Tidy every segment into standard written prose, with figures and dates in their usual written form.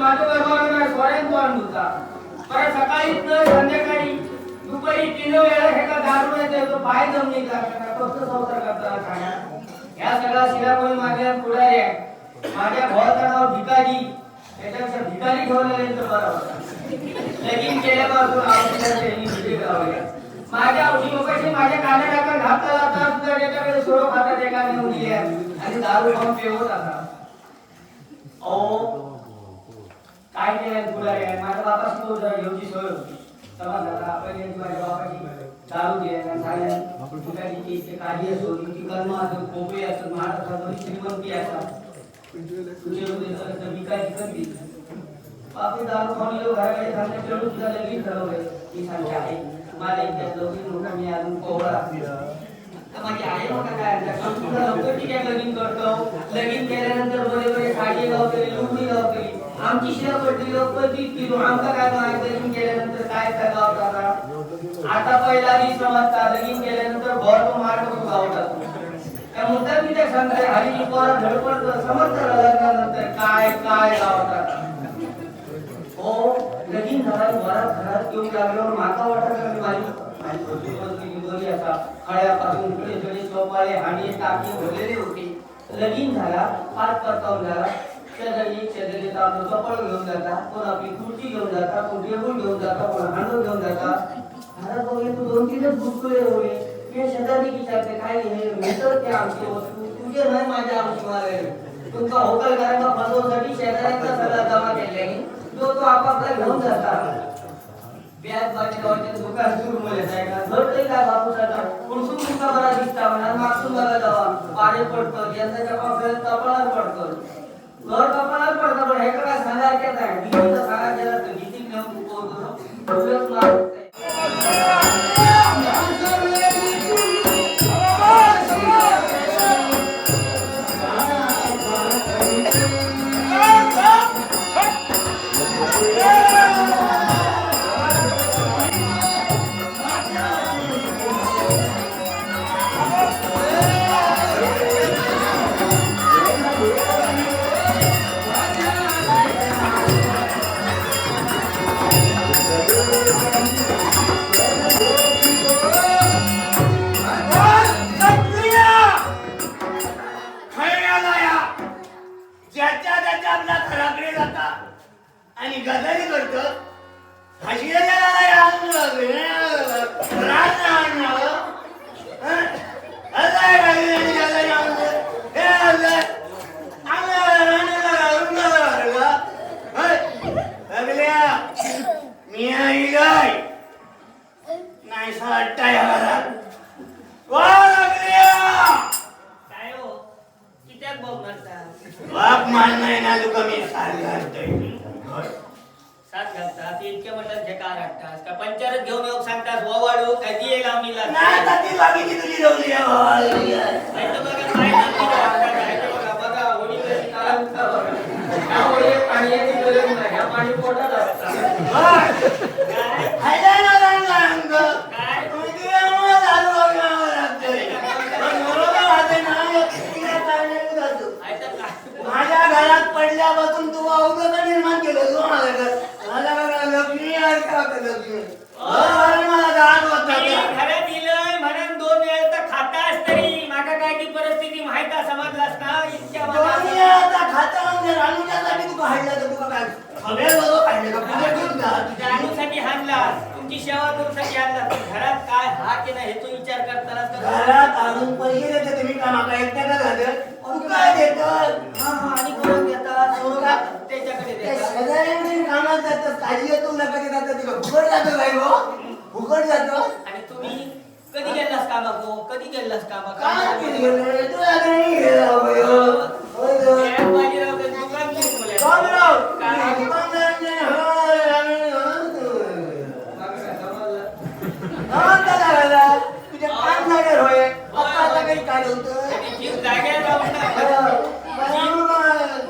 माझं व्यवहार सोऱ्यान तो आणून होता परत सकाळी संध्याकाळी दुपारी 3 वेळा हे का दारू येते तो पाय जमनी लागला फक्त संसार करता खाण्या या सगळा शिरापण माझ्या पुढारी आहे माझ्या भावाचं नाव भिकारी त्याच्यापेक्षा भिकारी ठेवलेले तर बरा होता लगीन केल्यापासून माझ्या औषधोपाशी माझ्या कानाडाकडे घातला जाता सुद्धा त्याच्याकडे सोडो खातात एकाने मुली आणि दारू खाऊन पेवत आता काय केलं तुला रे माझ्या बापाशी तो जरा घेऊची सोय होती समजला आपण यांची माझ्या बापाशी दारू घ्यायला झाल्या ठिकाणी ते काही असो ती कर्म असो कोपे असो महाराष्ट्रात श्रीमंती असतात तुझे विकायची करते बापी दारू खाऊन येऊ घराकडे खाल्ल्या खेळून सुद्धा लगीन ठरवलंय ती सांगते आहे मला एकट्यात लवकर मोठा मी अजून कोवळा माझी आई मोठा काय लवकर ठीक आहे लगीन करतो लगीन केल्यानंतर बरे बरे साडी गावकरी लुगडी गावकरी आमची शिरा पडली लवकर ती आमचा काय माहिती लगीन केल्यानंतर काय गावतात आता पहिला मी समजता लगीन केल्यानंतर भरपूर मार्ग गावतात त्या मुद्दा मी त्या सांगते हरी पोरा धडपड समजतं लग्नानंतर काय काय गावतात हो लगीन झाला घरात येऊन लागल्यावर माका वाटत माझी असा खळ्यापासून इकडे सोपाळे हाणी टाकी भरलेले होते लगीन झाला पाच परतावून झाला शेजारी आपलं कपड घेऊन जाता कोण आपली खुर्ची घेऊन जाता कोण टेबल घेऊन जाता कोण हांडो घेऊन जाता घरात वगैरे तू 2-3च बुटकुळे होईल ते शेजारी विचारते काय मिळतं ते आमची वस्तू तुझे नाही माझ्या आमची मारायला तुमचा होटल करायला फसवण्यासाठी शेजाऱ्यांचा सल्ला जमा केल्याने तो आपापला घेऊन जातात व्याज बाजाराच्या दुकान सुरू मध्ये जायला घडतंय काय बापूसाचा पुढसून तुमचा बरा दिसता म्हणा मागसून बघा जावा पाणी पडतं यंदाच्या पावसाळ्यात कपाळात पडतं घर कपाळात पडतं पण हे काय सांगायचं आहे भीतीचं सांगा गेलं तर भीती घेऊन पोहोचतो आणि गजाली करतो बाप मान नाही ना तुका मी साथ घालतात इतके म्हणतात झेका राखतात का पंचायत घेऊन येऊ सांगतात वावाडू कधी येईल आम्ही नाही तर ती बाकीची तुझी रवली बघा काय नाही बघा बघा होळी कशी काढा बघा होळी पाण्याची गरज नाही ह्या पाणी पोटात असतात फायदा नाही काय माझ्या घरात पडल्यापासून तू अवघड निर्माण केलं तू माझ्या घरात लक्ष्मी मला जाण होता घरात दिलंय म्हणून 2 वेळा तर खातास तरी माका काय ती परिस्थिती माहित समजलास ना इतक्या खाता म्हणजे राणूच्यासाठी तू काढला तर तुला काय सगळे बरोबर काढले का पुढे घेऊन जा राणूसाठी हाणला तुमची सेवा करूसाठी आणला घरात काय हा की नाही हे तू विचार करताना घरात आणून पैसे देते तुम्ही का माका एकट्याला झालं तू काय देतात आणि कोण देतात त्याच्याकडे देतात कामात जातात काळजी येतो नका देतात तुला फुकट जातो काय हो फुकट जातो आणि तुम्ही कधी गेलास कामाको कधी गेलास काय केलं तुला नाही गेला बाजीराव दुकान तुझ्या पाच जागेवर होय आता काही काय होतं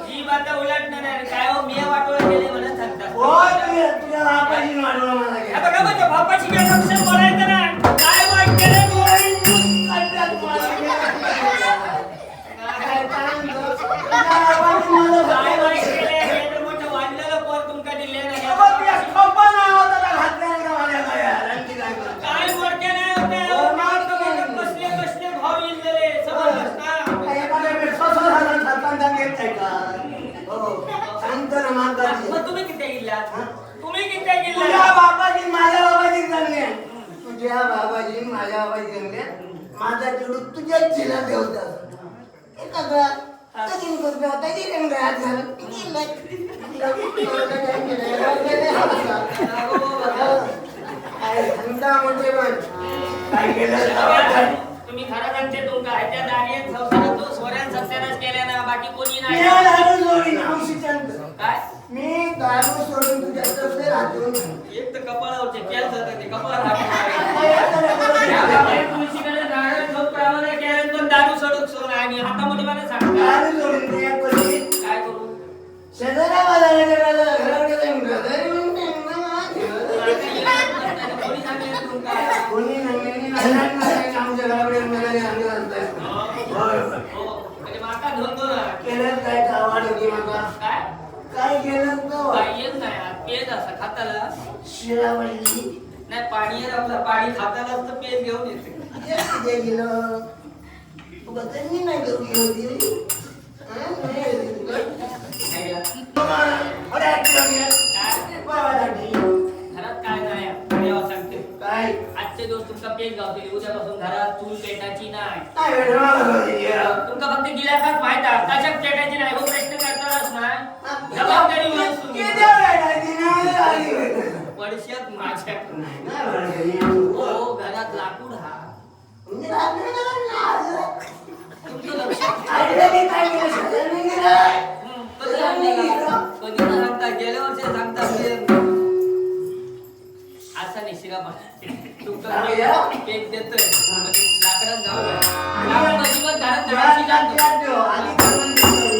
जीव आता उलटणार आहे काय हो मी वाटोळा केले म्हणत सांगतात तुझ्या बापाची वाटोळा मला बघा माझ्या बापाची काय संशय बोलायचं ना काय वाईट केलं काय वाईट केलं मोठं वाढलेलं मागतात मग तुम्ही किती गेलात हा? तुम्ही किती तुझ्या गेलात बाबाची माझ्या बाबाची चांगली आहे तुझ्या बाबाची माझ्या बाबाची चांगली आहे माझा चिडू तुझ्याच जिल्हा ठेवतात एखादा कधी करतो आता ती रंगात घालत म्हणजे पण काय केलं तुम्ही खरं सांगते तुमका ह्याच्या दारी संसारात तो सोऱ्यान सत्यानाश केल्या ना बाकी कोणी मी नाही दारू सोडीन औषधांत काय मी दारू सोडून तुझ्या तसले राहतो एक तर कपाळावरचे केस जातात ते कपाळ तुळशीकडे नारळ ठोक प्रमाणे केलं पण दारू सोडून सोड आणि हातामध्ये मला सांगा दारू सोडून ते एक कोणी काय करू शेजाऱ्या बाजाराच्या घराकडे जाऊन घरी कोणी सांगितलं तुमका कोणी नाही आमच्या घराकडे मिळाले आम्ही आणताय हो म्हणजे माका धंदो ना केलं काय आवड होती माका काय काय केलं तो काय येत नाही पेज असं खाताला शिरावली नाही पाणी येत आपलं पाणी खाताला तर पेज घेऊन येते ते गेलं तू बदलली नाही करू होती नाही का? अरे काय घरात काय नाही देवा सांगते काय आजचे दिवस तुमचा पेज गावतील उद्यापासून घरात चूल पेटायची नाही काय तुमका फक्त गिलासात माहित आहे कशात पेटायची नाही हो प्रश्न करतानाच नाही जबाबदारी म्हणून तुम्ही पडश्यात माझ्या हो घरात लाकूड हा तुमचं लक्ष कधी सांगता गेल्या वर्षी सांगता असा नाही शिरा तुमचा केक देतोय लाकडात जाऊ लाकूड अजिबात घरात